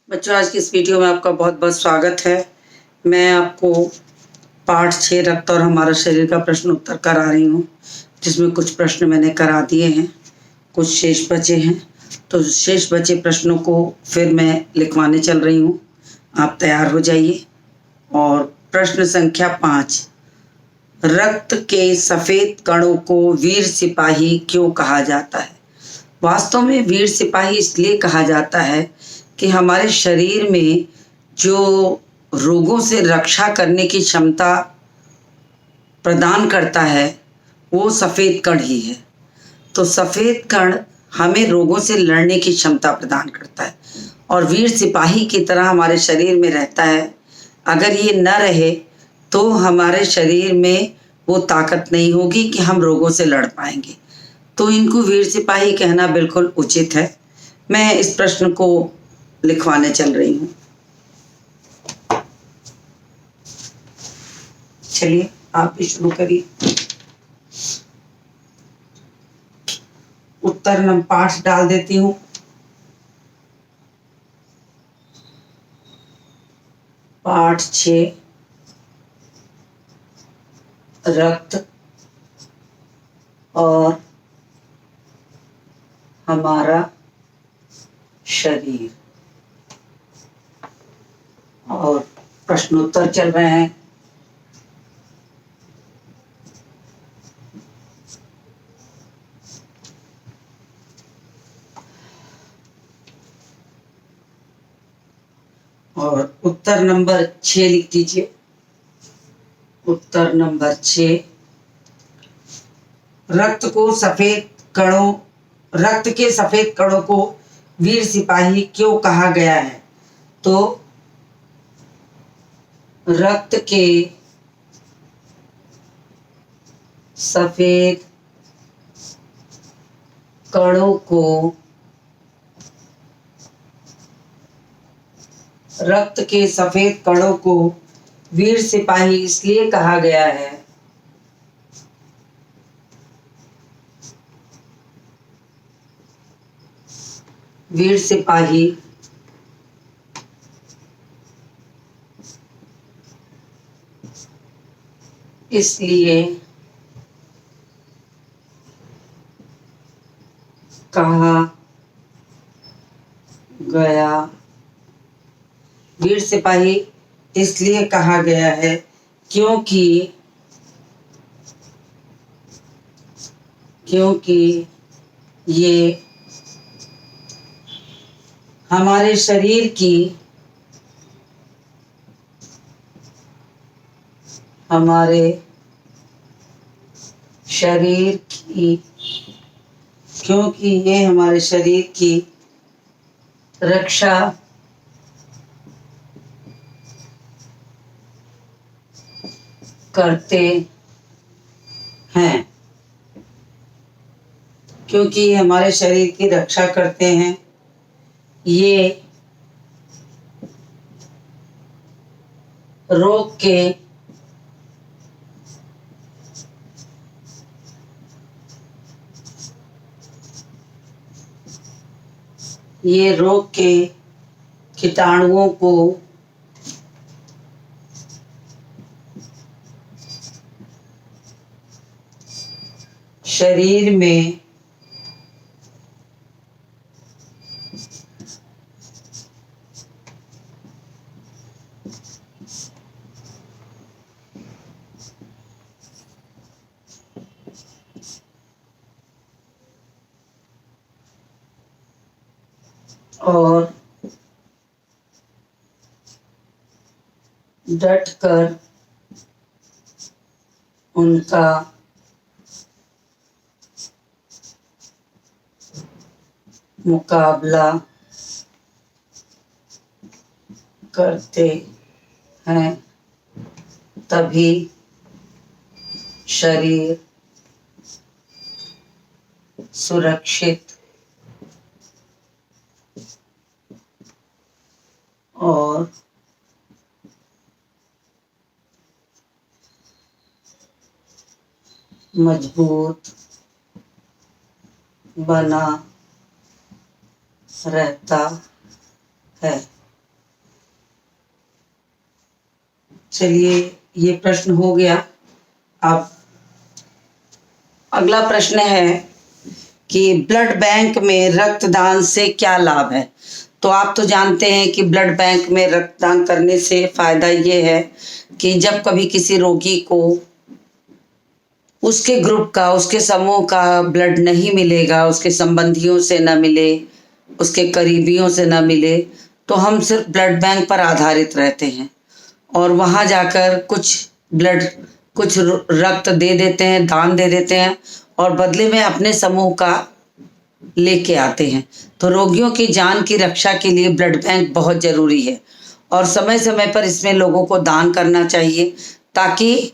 बच्चों, आज की इस वीडियो में आपका बहुत बहुत स्वागत है। मैं आपको पाठ 6 रक्त और हमारा शरीर का प्रश्न उत्तर करा रही हूँ, जिसमें कुछ प्रश्न मैंने करा दिए हैं, कुछ शेष बचे हैं। तो शेष बचे प्रश्नों को फिर मैं लिखवाने चल रही हूँ। आप तैयार हो जाइए। और प्रश्न संख्या 5, रक्त के सफ़ेद कणों को वीर सिपाही क्यों कहा जाता है? वास्तव में वीर सिपाही इसलिए कहा जाता है कि हमारे शरीर में जो रोगों से रक्षा करने की क्षमता प्रदान करता है वो सफ़ेद कण ही है। तो सफ़ेद कण हमें रोगों से लड़ने की क्षमता प्रदान करता है और वीर सिपाही की तरह हमारे शरीर में रहता है। अगर ये न रहे तो हमारे शरीर में वो ताकत नहीं होगी कि हम रोगों से लड़ पाएंगे। तो इनको वीर सिपाही कहना बिल्कुल उचित है। मैं इस प्रश्न को लिखवाने चल रही हूँ। चलिए आप भी शुरू करिए। उत्तर नंबर 5 डाल देती हूँ। पाठ 6, रक्त और हमारा शरीर। और प्रश्नोत्तर चल रहे हैं। और उत्तर नंबर 6 लिख दीजिए। उत्तर नंबर 6, रक्त के सफेद कणों को वीर सिपाही क्यों कहा गया है? तो रक्त के सफेद कणों को वीर सिपाही इसलिए कहा गया है वीर सिपाही इसलिए कहा गया वीर सिपाही इसलिए कहा गया है क्योंकि ये हमारे शरीर की रक्षा करते हैं। क्योंकि ये हमारे शरीर की रक्षा करते हैं, ये रोग के कीटाणुओं को शरीर में और डटकर उनका मुकाबला करते हैं, तभी शरीर सुरक्षित और मजबूत बना रहता है। चलिए, ये प्रश्न हो गया। अब अगला प्रश्न है कि ब्लड बैंक में रक्तदान से क्या लाभ है। तो आप तो जानते हैं कि ब्लड बैंक में रक्तदान करने से फायदा ये है कि जब कभी किसी रोगी को उसके ग्रुप का, उसके समूह का ब्लड नहीं मिलेगा, उसके संबंधियों से न मिले, उसके करीबियों से न मिले, तो हम सिर्फ ब्लड बैंक पर आधारित रहते हैं और वहाँ जाकर कुछ रक्त दे देते हैं, दान दे देते हैं और बदले में अपने समूह का लेके आते हैं। तो रोगियों की जान की रक्षा के लिए ब्लड बैंक बहुत ज़रूरी है और समय समय पर इसमें लोगों को दान करना चाहिए ताकि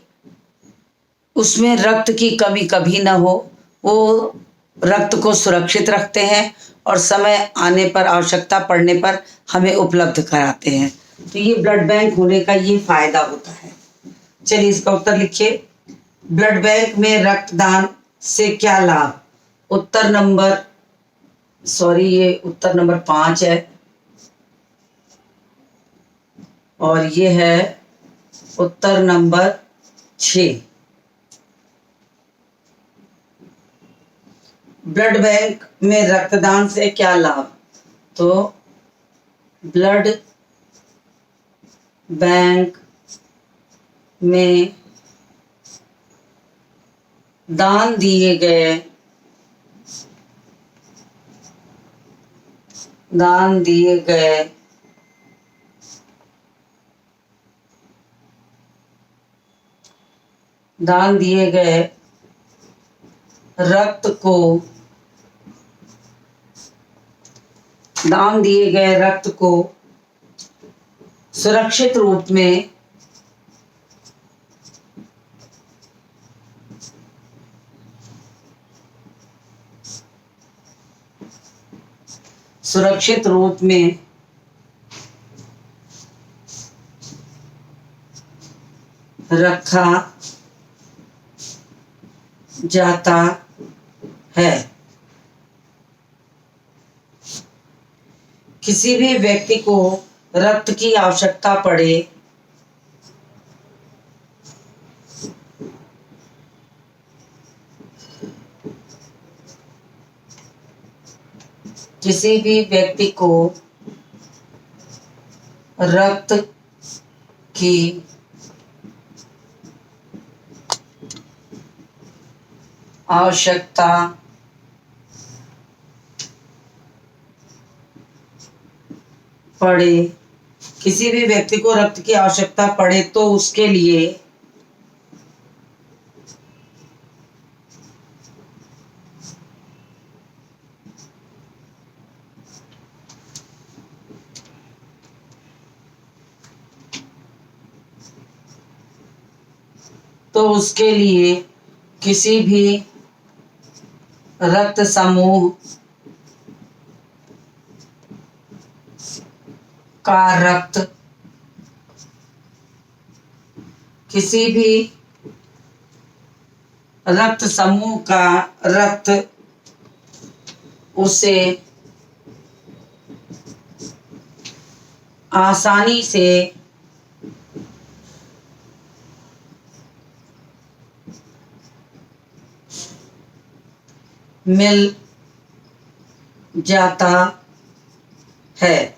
उसमें रक्त की कमी कभी ना हो। वो रक्त को सुरक्षित रखते हैं और समय आने पर, आवश्यकता पड़ने पर हमें उपलब्ध कराते हैं। तो ये ब्लड बैंक होने का ये फायदा होता है। चलिए, इसका उत्तर लिखिए। ब्लड बैंक में रक्तदान से क्या लाभ। ये उत्तर नंबर 5 है और ये है उत्तर नंबर 6। ब्लड बैंक में रक्तदान से क्या लाभ। तो ब्लड बैंक में दान दिए गए रक्त को सुरक्षित रूप में रखा जाता है। किसी भी व्यक्ति को रक्त की आवश्यकता पड़े किसी भी व्यक्ति को रक्त की आवश्यकता पड़े तो उसके लिए किसी भी रक्त समूह का रक्त उसे आसानी से मिल जाता है।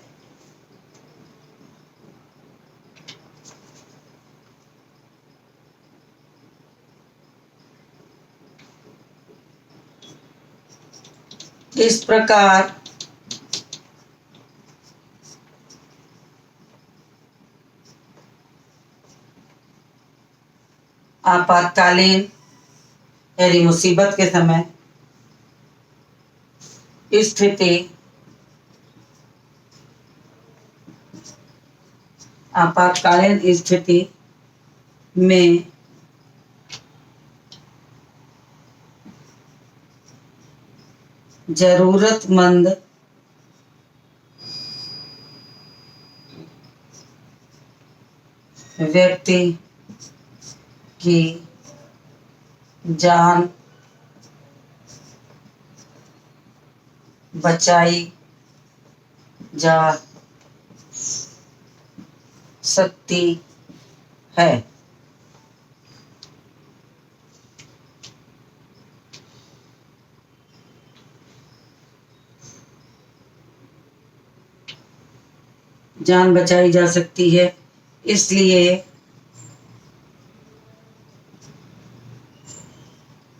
इस प्रकार आपातकालीन यानी मुसीबत के समय आपातकालीन स्थिति में जरूरतमंद व्यक्ति की जान बचाई जा सकती है। जान बचाई जा सकती है, इसलिए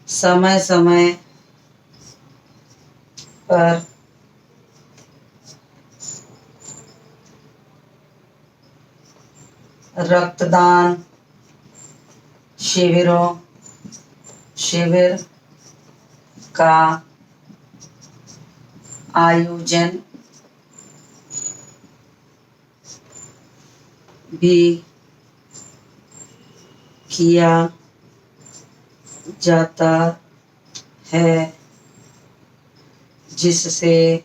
समय समय पर रक्तदान शिविर का आयोजन भी किया जाता है, जिससे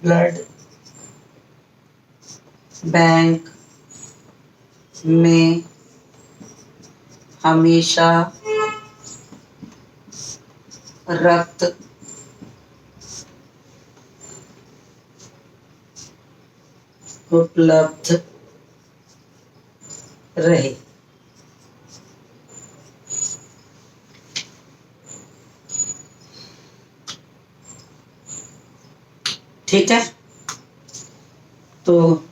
ब्लड बैंक में हमेशा रक्त उपलब्ध रहे। ठीक है, तो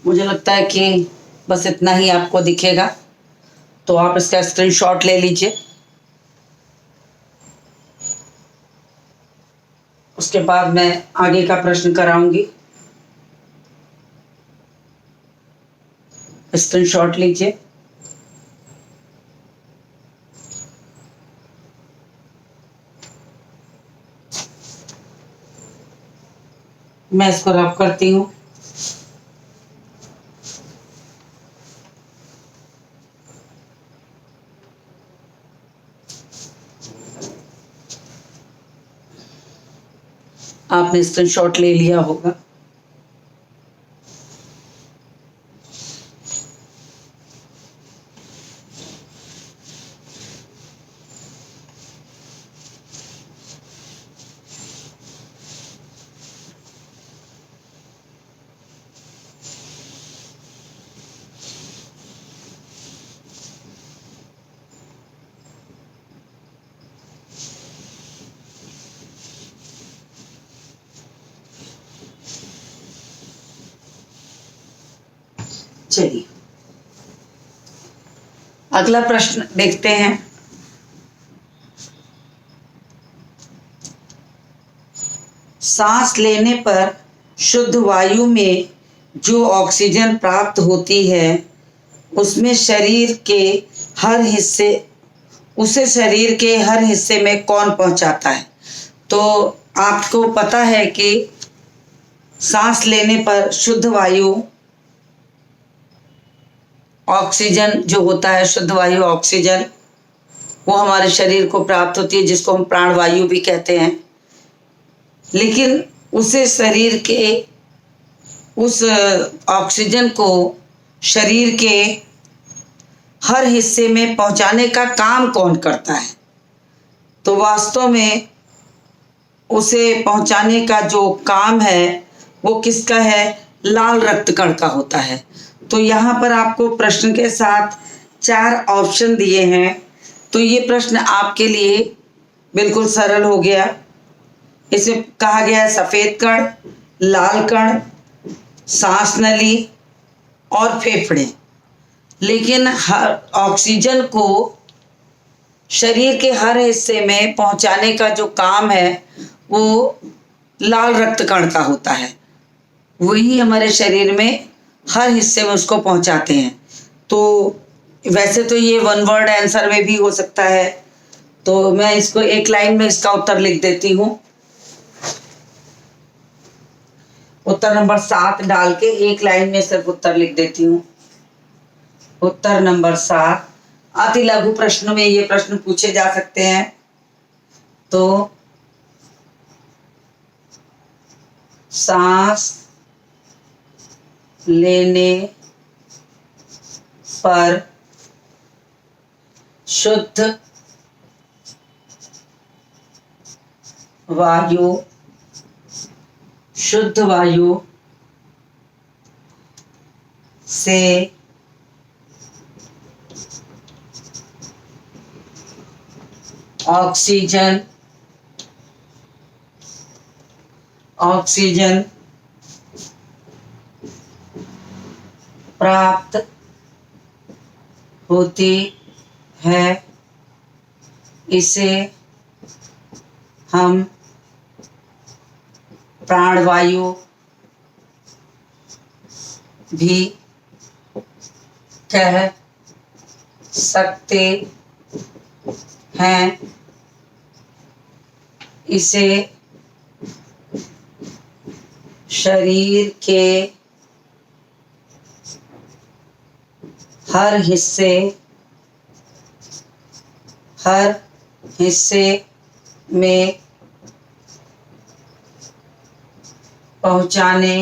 मुझे लगता है कि बस इतना ही आपको दिखेगा, तो आप इसका स्क्रीनशॉट ले लीजिए। उसके बाद मैं आगे का प्रश्न कराऊंगी। स्क्रीनशॉट लीजिए। मैं इसको रब करती हूँ। आपने स्क्रीनशॉट ले लिया होगा। चलिए अगला प्रश्न देखते हैं। सांस लेने पर शुद्ध वायु में जो ऑक्सीजन प्राप्त होती है, उसमें शरीर के हर हिस्से उसे शरीर के हर हिस्से में कौन पहुंचाता है? तो आपको पता है कि सांस लेने पर शुद्ध वायु ऑक्सीजन जो होता है, शुद्ध वायु ऑक्सीजन, वो हमारे शरीर को प्राप्त होती है, जिसको हम प्राणवायु भी कहते हैं। लेकिन उसे शरीर के उस ऑक्सीजन को शरीर के हर हिस्से में पहुंचाने का काम कौन करता है? तो वास्तव में उसे पहुंचाने का जो काम है वो किसका है? लाल रक्त कण का होता है। तो यहाँ पर आपको प्रश्न के साथ 4 ऑप्शन दिए हैं। तो ये प्रश्न आपके लिए बिल्कुल सरल हो गया। इसमें कहा गया है सफेद कण, लाल कण, सांस नली और फेफड़े। लेकिन हर ऑक्सीजन को शरीर के हर हिस्से में पहुंचाने का जो काम है वो लाल रक्त कण का होता है। वही हमारे शरीर में हर हिस्से में उसको पहुंचाते हैं। तो वैसे तो ये वन वर्ड आंसर में भी हो सकता है, तो मैं इसको एक लाइन में इसका उत्तर लिख देती हूँ। उत्तर नंबर 7 डाल के एक लाइन में सिर्फ उत्तर लिख देती हूँ। उत्तर नंबर 7। अति लघु प्रश्न में ये प्रश्न पूछे जा सकते हैं। तो सांस लेने पर शुद्ध वायु से ऑक्सीजन प्राप्त होती है, इसे हम प्राणवायु भी कह सकते हैं। इसे शरीर के हर हिस्से में पहुंचाने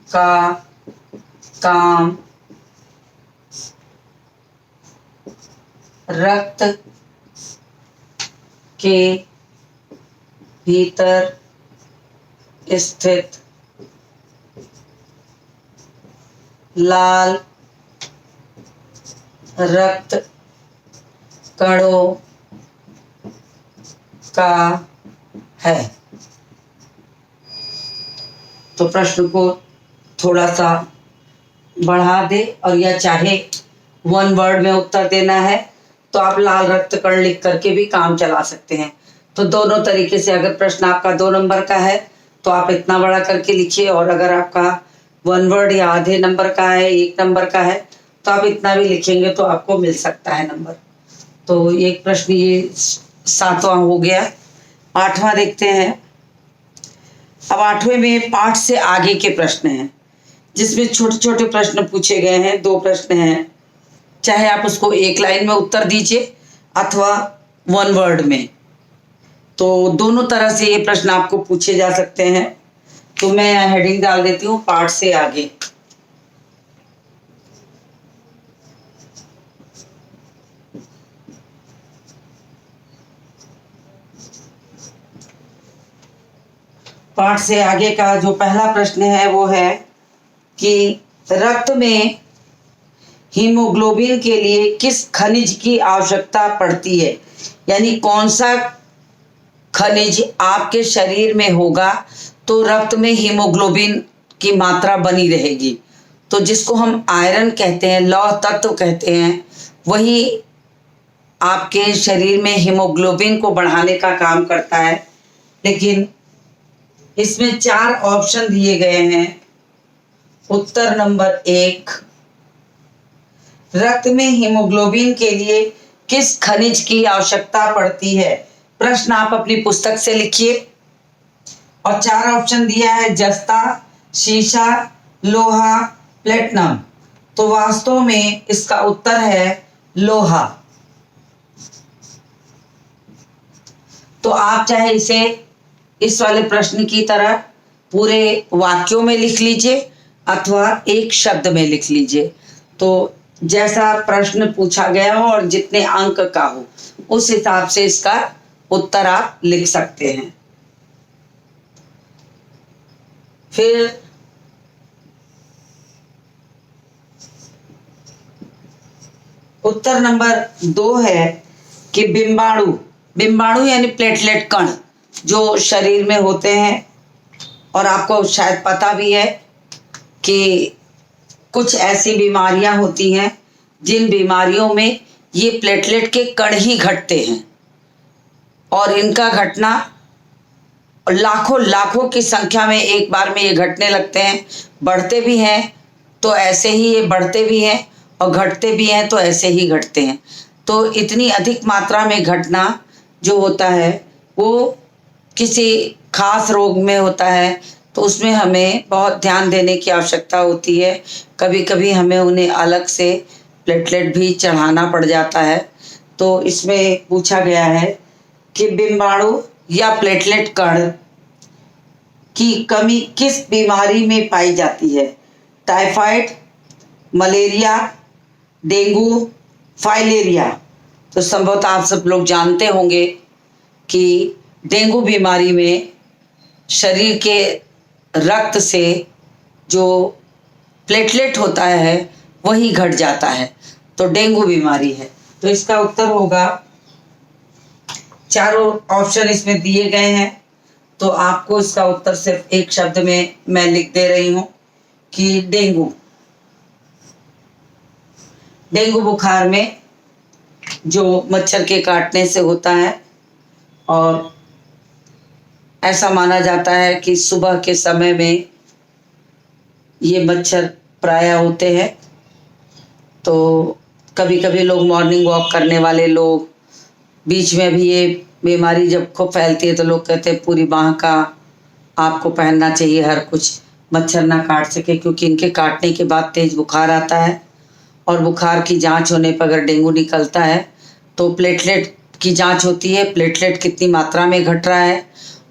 का काम रक्त के भीतर स्थित लाल रक्त कणों का है। तो प्रश्न को थोड़ा सा बढ़ा दे, और या चाहे वन वर्ड में उत्तर देना है तो आप लाल रक्त कण लिख करके भी काम चला सकते हैं। तो दोनों तरीके से, अगर प्रश्न आपका 2 नंबर का है तो आप इतना बड़ा करके लिखिए, और अगर आपका 1 वर्ड या आधे नंबर का है, 1 नंबर का है, तो आप इतना भी लिखेंगे तो आपको मिल सकता है नंबर। तो एक प्रश्न ये 7वां हो गया। 8वां देखते हैं। अब 8वें में पाठ से आगे के प्रश्न हैं, जिसमें छोटे छोटे प्रश्न पूछे गए हैं। 2 प्रश्न हैं, चाहे आप उसको एक लाइन में उत्तर दीजिए अथवा 1 वर्ड में। तो दोनों तरह से ये प्रश्न आपको पूछे जा सकते हैं। तो मैं हेडिंग डाल देती हूँ, पाठ से आगे। पाठ से आगे का जो पहला प्रश्न है वो है कि रक्त में हीमोग्लोबिन के लिए किस खनिज की आवश्यकता पड़ती है, यानी कौन सा खनिज आपके शरीर में होगा तो रक्त में हीमोग्लोबिन की मात्रा बनी रहेगी। तो जिसको हम आयरन कहते हैं, लौह तत्व कहते हैं, वही आपके शरीर में हीमोग्लोबिन को बढ़ाने का काम करता है। लेकिन इसमें 4 ऑप्शन दिए गए हैं। उत्तर नंबर 1, रक्त में हीमोग्लोबिन के लिए किस खनिज की आवश्यकता पड़ती है। प्रश्न आप अपनी पुस्तक से लिखिए। और 4 ऑप्शन दिया है, जस्ता, शीशा, लोहा, प्लेटिनम। तो वास्तव में इसका उत्तर है लोहा। तो आप चाहे इसे इस वाले प्रश्न की तरह पूरे वाक्यों में लिख लीजिए अथवा एक शब्द में लिख लीजिए। तो जैसा प्रश्न पूछा गया हो और जितने अंक का हो उस हिसाब से इसका उत्तर आप लिख सकते हैं। फिर उत्तर नंबर 2 है कि बिंबाणु यानी प्लेटलेट कण जो शरीर में होते हैं, और आपको शायद पता भी है कि कुछ ऐसी बीमारियां होती हैं जिन बीमारियों में ये प्लेटलेट के कण ही घटते हैं, और इनका घटना लाखों की संख्या में एक बार में ये घटने लगते हैं। बढ़ते भी हैं तो ऐसे ही ये बढ़ते भी हैं, और घटते भी हैं तो ऐसे ही घटते हैं। तो इतनी अधिक मात्रा में घटना जो होता है वो किसी खास रोग में होता है, तो उसमें हमें बहुत ध्यान देने की आवश्यकता होती है। कभी कभी हमें उन्हें अलग से प्लेटलेट भी चढ़ाना पड़ जाता है। तो इसमें पूछा गया है कि बिंबाणु या प्लेटलेट कण की कमी किस बीमारी में पाई जाती है। Typhoid, malaria, dengue, filaria. तो संभवतः आप सब लोग जानते होंगे कि डेंगू बीमारी में शरीर के रक्त से जो प्लेटलेट होता है वही घट जाता है, तो डेंगू बीमारी है। तो इसका उत्तर होगा, चारों ऑप्शन इसमें दिए गए हैं, तो आपको इसका उत्तर सिर्फ एक शब्द में मैं लिख दे रही हूं कि डेंगू। डेंगू बुखार में जो मच्छर के काटने से होता है, और ऐसा माना जाता है कि सुबह के समय में ये मच्छर प्राय होते हैं। तो कभी कभी लोग मॉर्निंग वॉक करने वाले लोग, बीच में भी ये बीमारी जब खूब फैलती है तो लोग कहते हैं पूरी बांह का आपको पहनना चाहिए, हर कुछ मच्छर ना काट सके, क्योंकि इनके काटने के बाद तेज बुखार आता है, और बुखार की जांच होने पर अगर डेंगू निकलता है तो प्लेटलेट की जांच होती है, प्लेटलेट कितनी मात्रा में घट रहा है,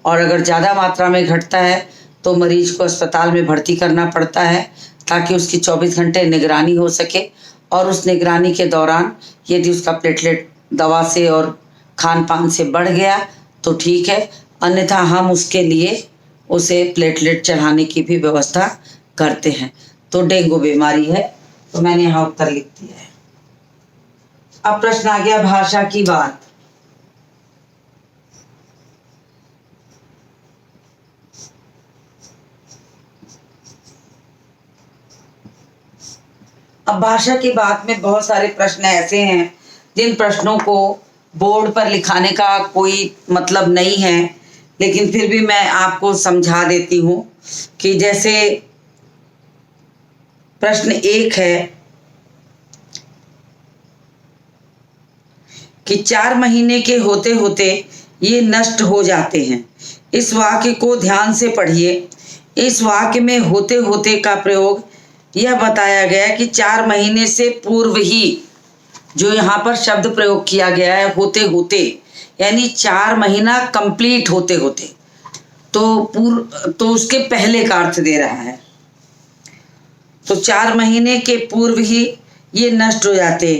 और अगर ज़्यादा मात्रा में घटता है तो मरीज को अस्पताल में भर्ती करना पड़ता है ताकि उसकी 24 घंटे निगरानी हो सके, और उस निगरानी के दौरान यदि उसका प्लेटलेट दवा से और खान पान से बढ़ गया तो ठीक है, अन्यथा हम उसके लिए उसे प्लेटलेट चढ़ाने की भी व्यवस्था करते हैं। तो डेंगू बीमारी है, तो मैंने यहाँ उत्तर लिख दिया है। अब प्रश्न आ गया भाषा की बात। अब भाषा की बात में बहुत सारे प्रश्न ऐसे हैं जिन प्रश्नों को बोर्ड पर लिखाने का कोई मतलब नहीं है, लेकिन फिर भी मैं आपको समझा देती हूँ कि जैसे प्रश्न 1 है कि 4 महीने के होते होते ये नष्ट हो जाते हैं। इस वाक्य को ध्यान से पढ़िए। इस वाक्य में होते होते का प्रयोग यह बताया गया कि 4 महीने से पूर्व ही, जो यहाँ पर शब्द प्रयोग किया गया है होते होते, यानी 4 महीना कंप्लीट होते होते, तो उसके पहले का अर्थ दे रहा है। तो 4 महीने के पूर्व ही ये नष्ट हो जाते।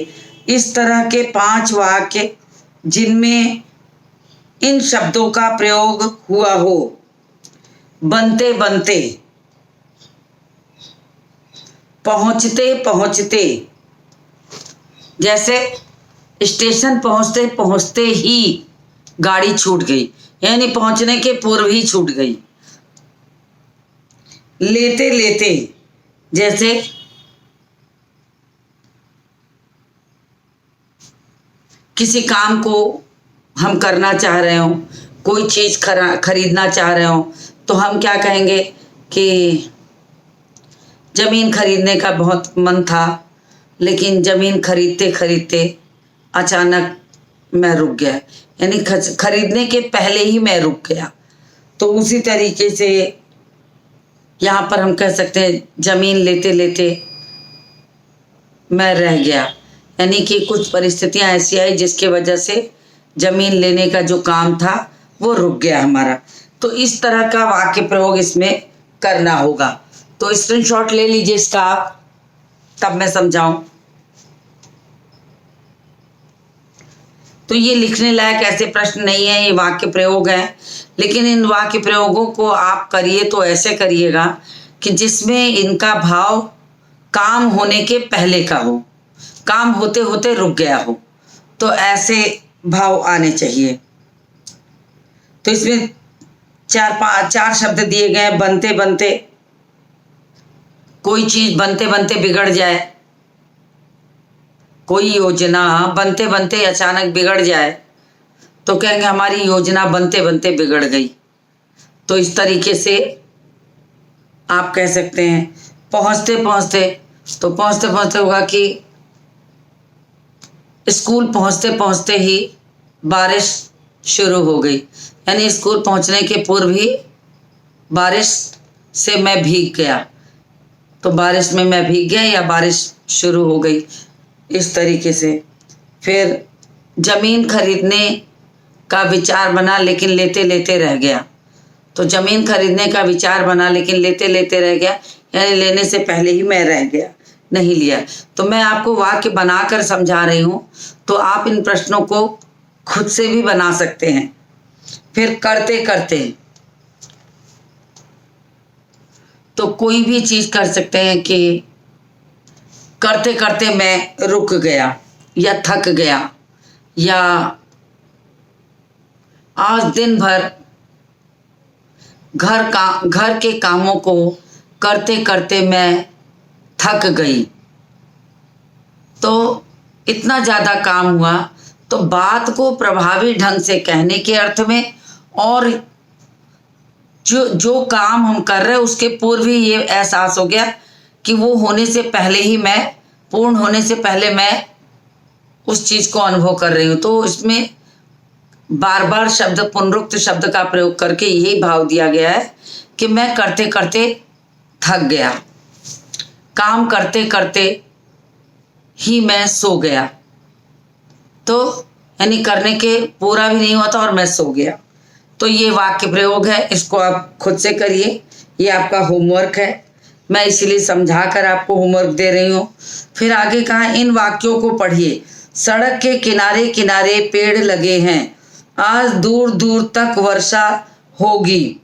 इस तरह के 5 वाक्य जिनमें इन शब्दों का प्रयोग हुआ हो, बनते बनते, पहुंचते पहुंचते, जैसे स्टेशन पहुंचते पहुंचते ही गाड़ी छूट गई, यानी पहुंचने के पूर्व ही छूट गई। लेते लेते, जैसे किसी काम को हम करना चाह रहे हो, कोई चीज खरीदना चाह रहे हो, तो हम क्या कहेंगे कि जमीन खरीदने का बहुत मन था, लेकिन जमीन खरीदते खरीदते अचानक मैं रुक गया, यानी खरीदने के पहले ही मैं रुक गया। तो उसी तरीके से यहाँ पर हम कह सकते हैं जमीन लेते लेते मैं रह गया, यानी कि कुछ परिस्थितियां ऐसी आई जिसके वजह से जमीन लेने का जो काम था वो रुक गया हमारा। तो इस तरह का वाक्य प्रयोग इसमें करना होगा। तो स्क्रीनशॉट ले लीजिए इसका, तब मैं समझाऊं। तो ये लिखने लायक ऐसे प्रश्न नहीं है, ये वाक्य प्रयोग है, लेकिन इन वाक्य प्रयोगों को आप करिए तो ऐसे करिएगा कि जिसमें इनका भाव काम होने के पहले का हो, काम होते होते रुक गया हो, तो ऐसे भाव आने चाहिए। तो इसमें 4 शब्द दिए गए, बनते बनते, कोई चीज बनते बनते बिगड़ जाए, कोई योजना बनते बनते अचानक बिगड़ जाए तो कहेंगे हमारी योजना बनते बनते बिगड़ गई। तो इस तरीके से आप कह सकते हैं। पहुंचते पहुंचते, तो पहुंचते पहुंचते होगा कि स्कूल पहुंचते पहुंचते ही बारिश शुरू हो गई, यानी स्कूल पहुंचने के पूर्व ही बारिश से मैं भीग गया, तो बारिश में मैं भीग गया या बारिश शुरू हो गई, इस तरीके से। फिर जमीन खरीदने का विचार बना लेकिन लेते लेते रह गया, तो जमीन खरीदने का विचार बना लेकिन लेते लेते रह गया, यानी लेने से पहले ही मैं रह गया, नहीं लिया। तो मैं आपको वाक्य बनाकर समझा रही हूं, तो आप इन प्रश्नों को खुद से भी बना सकते हैं। फिर करते करते, तो कोई भी चीज कर सकते हैं कि करते करते मैं रुक गया या थक गया, या आज दिन भर घर के कामों को करते करते मैं थक गई। तो इतना ज़्यादा काम हुआ। तो बात को प्रभावी ढंग से कहने के अर्थ में, और जो जो काम हम कर रहे हैं उसके पूर्व ही ये एहसास हो गया कि वो होने से पहले ही मैं, पूर्ण होने से पहले मैं उस चीज़ को अनुभव कर रही हूँ। तो इसमें बार बार शब्द, पुनरुक्त शब्द का प्रयोग करके यही भाव दिया गया है कि मैं करते करते थक गया, काम करते करते ही मैं सो गया। तो यानी करने के पूरा भी नहीं हुआ था और मैं सो गया। तो ये वाक्य प्रयोग है, इसको आप खुद से करिए, ये आपका होमवर्क है। मैं इसीलिए समझा कर आपको होमवर्क दे रही हूँ। फिर आगे कहा, इन वाक्यों को पढ़िए। सड़क के किनारे किनारे पेड़ लगे हैं, आज दूर दूर तक वर्षा होगी।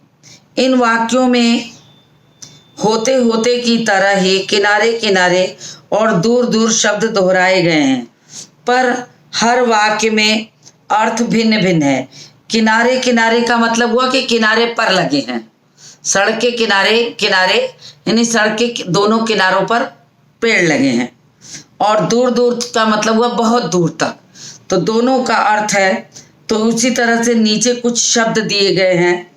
इन वाक्यों में होते होते की तरह ही किनारे किनारे और दूर दूर शब्द दोहराए गए हैं, पर हर वाक्य में अर्थ भिन्न भिन्न है। किनारे किनारे का मतलब हुआ कि किनारे पर लगे हैं। सड़क के किनारे किनारे यानी सड़क के दोनों किनारों पर पेड़ लगे हैं, और दूर दूर का मतलब हुआ बहुत दूर तक। तो दोनों का अर्थ है। तो उसी तरह से नीचे कुछ शब्द दिए गए हैं,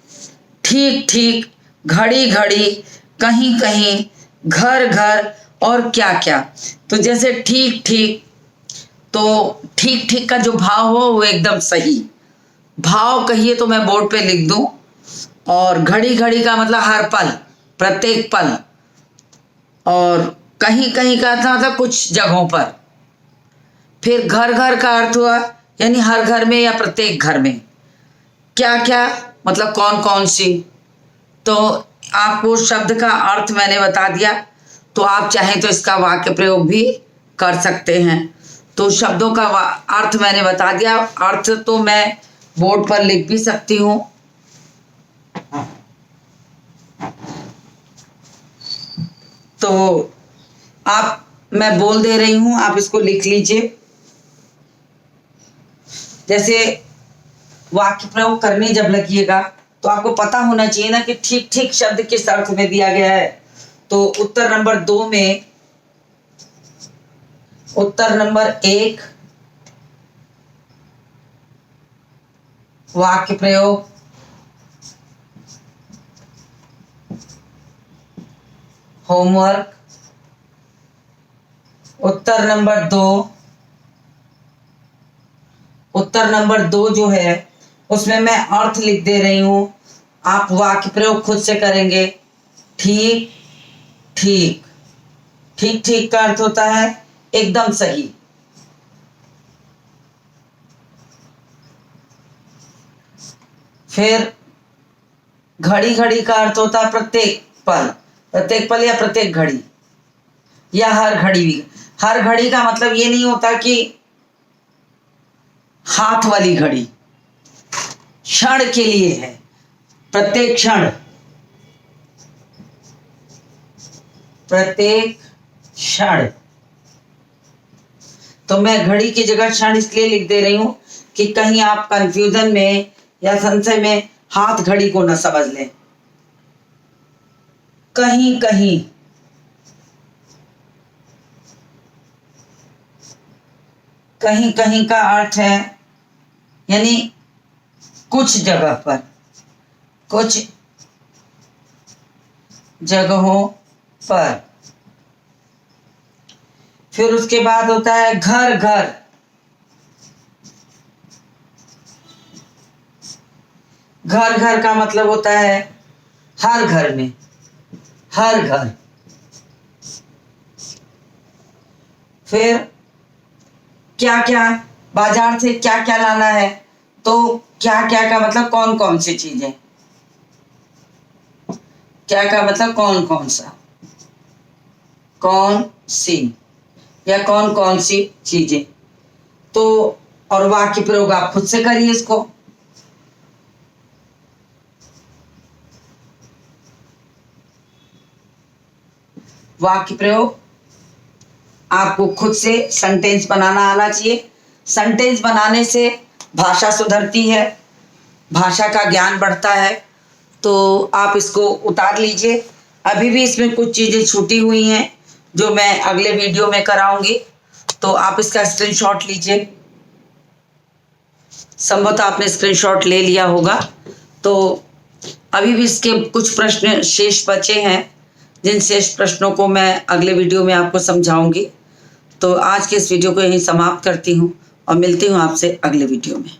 ठीक ठीक, घड़ी घड़ी, कहीं कहीं, घर घर और क्या क्या। तो जैसे ठीक ठीक, तो ठीक ठीक का जो भाव हो वो एकदम सही भाव कहिए तो मैं बोर्ड पे लिख दूं। और घड़ी घड़ी का मतलब हर पल, प्रत्येक पल। और कहीं कहीं का अर्थ मतलब कुछ जगहों पर। फिर घर घर का अर्थ हुआ यानी हर घर में या प्रत्येक घर में। क्या क्या मतलब कौन कौन सी। तो आपको शब्द का अर्थ मैंने बता दिया, तो आप चाहें तो इसका वाक्य प्रयोग भी कर सकते हैं। तो शब्दों का अर्थ मैंने बता दिया, अर्थ तो मैं बोर्ड पर लिख भी सकती हूँ। तो आप, मैं बोल दे रही हूँ, आप इसको लिख लीजिए। जैसे वाक्य प्रयोग करने जब लगिएगा तो आपको पता होना चाहिए ना कि ठीक ठीक शब्द किस अर्थ में दिया गया है। तो उत्तर नंबर 2 में, उत्तर नंबर 1 वाक्य प्रयोग होमवर्क। उत्तर नंबर 2, उत्तर नंबर 2 जो है उसमें मैं अर्थ लिख दे रही हूं, आप वाक्य प्रयोग खुद से करेंगे। ठीक ठीक, ठीक ठीक का अर्थ होता है एकदम सही। फिर घड़ी घड़ी का अर्थ होता है प्रत्येक पल, प्रत्येक पल या प्रत्येक घड़ी, या हर घड़ी भी। हर घड़ी का मतलब ये नहीं होता कि हाथ वाली घड़ी, क्षण के लिए है, प्रत्येक क्षण, प्रत्येक क्षण। तो मैं घड़ी की जगह क्षण इसलिए लिख दे रही हूं कि कहीं आप कंफ्यूजन में या संशय में हाथ घड़ी को न समझ लें। कहीं कहीं, कहीं कहीं का अर्थ है यानी कुछ जगह पर, कुछ जगहों पर। फिर उसके बाद होता है घर घर। घर घर का मतलब होता है हर घर में, हर घर। फिर क्या क्या, बाजार से क्या क्या लाना है, तो क्या क्या का मतलब कौन कौन सी चीजें, क्या का मतलब कौन कौन सा, कौन सी या कौन कौन सी चीजें। तो और वाक्य प्रयोग आप खुद से करिए इसको। वाक्य प्रयोग आपको खुद से सेंटेंस बनाना आना चाहिए। सेंटेंस बनाने से भाषा सुधरती है, भाषा का ज्ञान बढ़ता है। तो आप इसको उतार लीजिए। अभी भी इसमें कुछ चीज़ें छूटी हुई हैं जो मैं अगले वीडियो में कराऊंगी, तो आप इसका स्क्रीनशॉट लीजिए। संभवतः आपने स्क्रीनशॉट ले लिया होगा। तो अभी भी इसके कुछ प्रश्न शेष बचे हैं, जिन शेष प्रश्नों को मैं अगले वीडियो में आपको समझाऊंगी। तो आज के इस वीडियो को यहीं समाप्त करती हूँ और मिलती हूँ आपसे अगले वीडियो में।